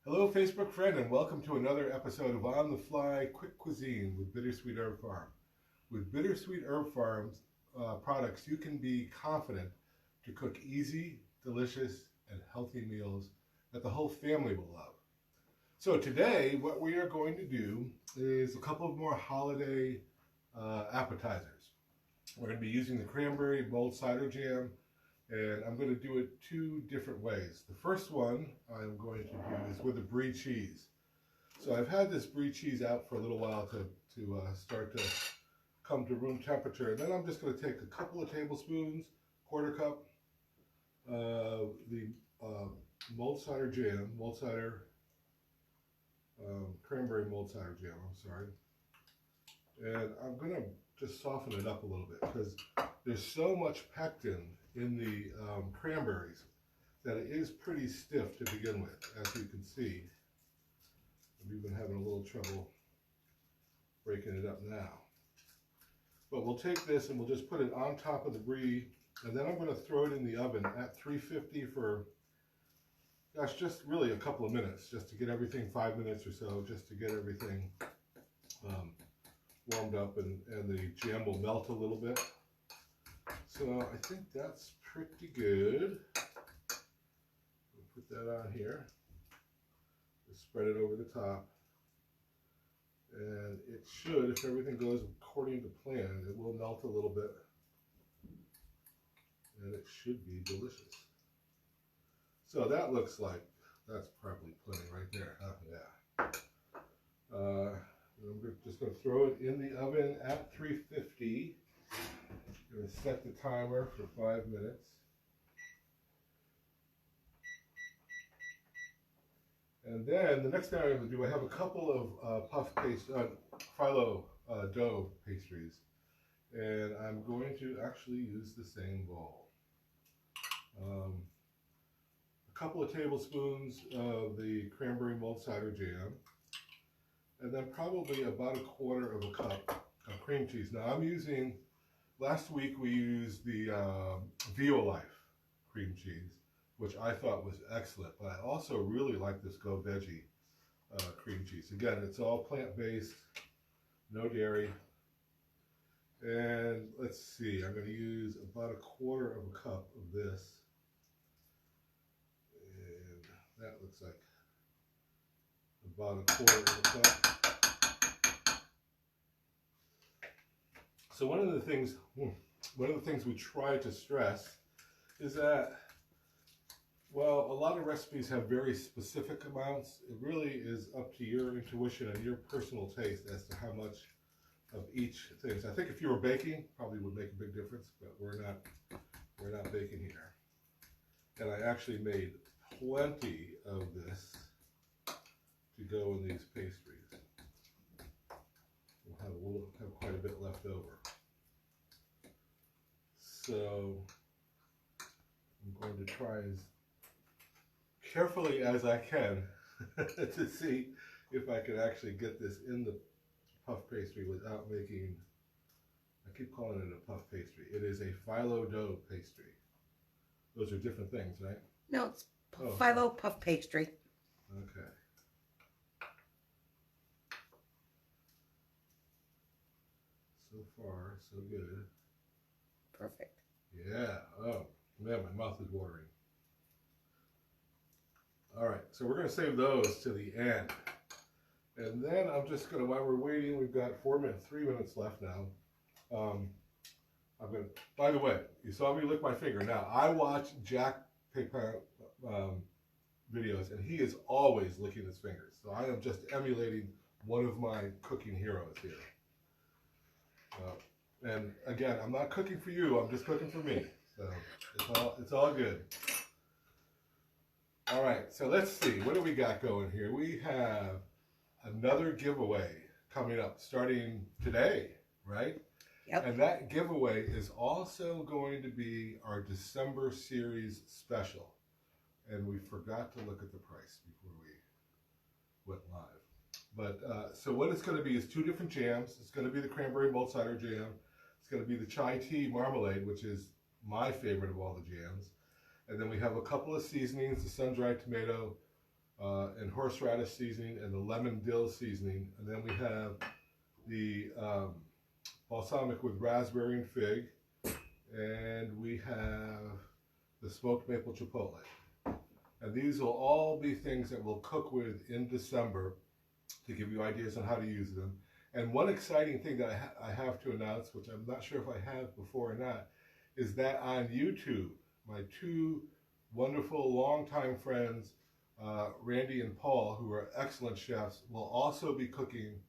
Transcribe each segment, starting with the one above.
Hello, Facebook friend, and welcome to another episode of On the Fly Quick Cuisine with Bittersweet Herb Farm. With Bittersweet Herb Farm's products, you can be confident to cook easy, delicious, and healthy meals that the whole family will love. So today, what we are going to do is a couple of more holiday appetizers. We're going to be using the cranberry mulled cider jam, and I'm going to do it two different ways. The first one I'm going to do is with a brie cheese. So I've had this brie cheese out for a little while to start to come to room temperature, and then I'm just going to take a couple of tablespoons, quarter cup, the mulled cider jam, cranberry mulled cider jam, I'm sorry. And I'm going to just soften it up a little bit because there's so much pectin in the cranberries that it is pretty stiff to begin with, as you can see. I'm even having a little trouble breaking it up now. But we'll take this and we'll just put it on top of the brie, and then I'm going to throw it in the oven at 350 for, gosh, just really a couple of minutes, just to get everything, 5 minutes or so, just to get everything warmed up, and the jam will melt a little bit. So I think that's pretty good. We'll put that on here. Just spread it over the top. And it should, if everything goes according to plan, it will melt a little bit. And it should be delicious. So that looks like, that's probably plenty right there, huh? Yeah. I'm just going to throw it in the oven at 350. I'm going to set the timer for 5 minutes. And then the next thing I'm going to do, I have a couple of phyllo dough pastries. And I'm going to actually use the same bowl. A couple of tablespoons of the cranberry mulled cider jam. And then probably about a quarter of a cup of cream cheese. Now I'm using, last week we used the Violife cream cheese, which I thought was excellent, but I also really like this Go Veggie cream cheese. Again, it's all plant-based, no dairy. And let's see, I'm going to use about a quarter of a cup of this. And that looks like about a quarter of a cup. So one of the things we try to stress is that, well, a lot of recipes have very specific amounts. It really is up to your intuition and your personal taste as to how much of each thing. So I think if you were baking, probably would make a big difference, but we're not baking here. And I actually made plenty of this to go in these pastries. We'll have quite a bit left over. So I'm going to try as carefully as I can to see if I can actually get this in the puff pastry without making, I keep calling it a puff pastry. It is a phyllo dough pastry. Those are different things, right? No, it's phyllo puff pastry. Okay. So far, so good. Perfect. Yeah. Oh, man, my mouth is watering. All right, so we're going to save those to the end. And then I'm just going to, while we're waiting, we've got 3 minutes left now. I'm going to, by the way, you saw me lick my finger. Now, I watch Jack Pepin videos, and he is always licking his fingers. So I am just emulating one of my cooking heroes here. And again, I'm not cooking for you, I'm just cooking for me. So it's all good. All right, so let's see, what do we got going here? We have another giveaway coming up starting today, right? Yep. And that giveaway is also going to be our December series special. And we forgot to look at the price before we went live. But so what it's going to be is two different jams. It's going to be the cranberry mulled cider jam. It's going to be the chai tea marmalade, which is my favorite of all the jams. And then we have a couple of seasonings, the sun-dried tomato, and horseradish seasoning and the lemon dill seasoning. And then we have the balsamic with raspberry and fig. And we have the smoked maple chipotle. And these will all be things that we'll cook with in December to give you ideas on how to use them. And one exciting thing that I have to announce, which I'm not sure if I have before or not, is that on YouTube, my two wonderful longtime friends, Randy and Paul, who are excellent chefs, will also be cooking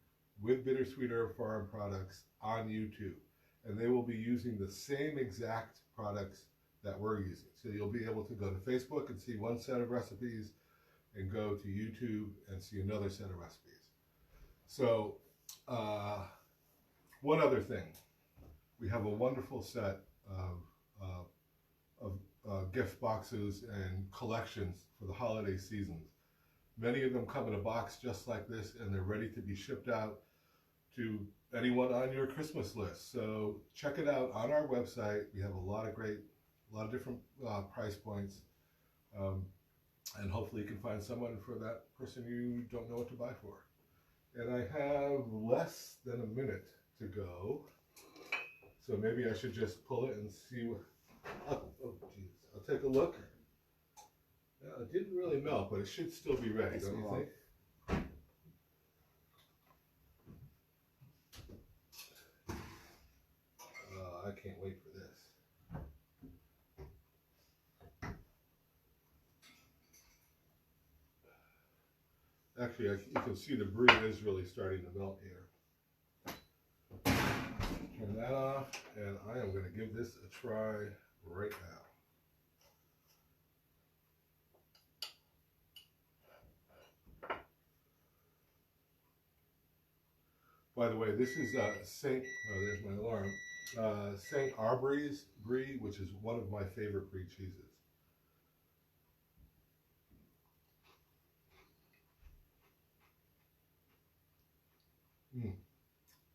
with Bittersweet Herb Farm products on YouTube. And they will be using the same exact products that we're using. So you'll be able to go to Facebook and see one set of recipes and go to YouTube and see another set of recipes. So one other thing, we have a wonderful set of gift boxes and collections for the holiday seasons. Many of them come in a box just like this, and they're ready to be shipped out to anyone on your Christmas list. So check it out on our website. We have a lot of different price points, and hopefully you can find someone for that person you don't know what to buy for. And I have less than a minute to go, so maybe I should just pull it and see what. Oh geez, I'll take a look. It didn't really melt, but it should still be ready, don't you think? I can't wait for this. Actually, you can see the brie is really starting to melt here. Turn that off, and I am going to give this a try right now. By the way, this is St. Oh, there's my alarm. St. Aubry's brie, which is one of my favorite brie cheeses.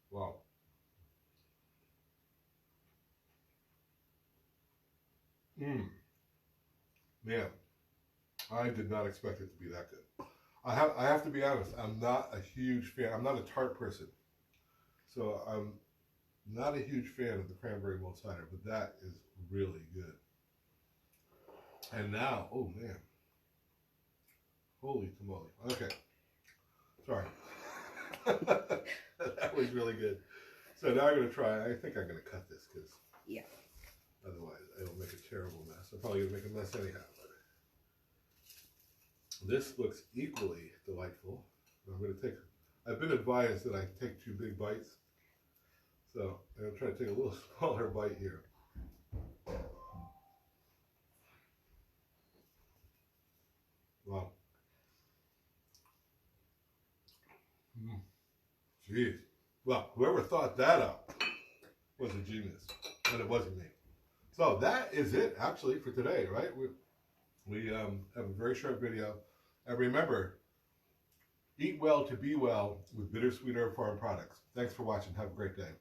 Wow. Man, I did not expect it to be that good. I have to be honest, I'm not a huge fan. I'm not a tart person. So I'm not a huge fan of the cranberry malt cider, but that is really good. And now, oh man. Holy tamale. Okay. Sorry. That was really good. So now I'm going to try. I think I'm going to cut this because otherwise it'll make a terrible mess. I'm probably going to make a mess anyhow. But this looks equally delightful. I'm going to take, I've been advised that I take 2 big bites. So I'm going to try to take a little smaller bite here. Wow. Jeez. Well, whoever thought that up was a genius, but it wasn't me. So that is it, actually, for today, right? We have a very short video. And remember, eat well to be well with Bittersweet Herb Farm products. Thanks for watching. Have a great day.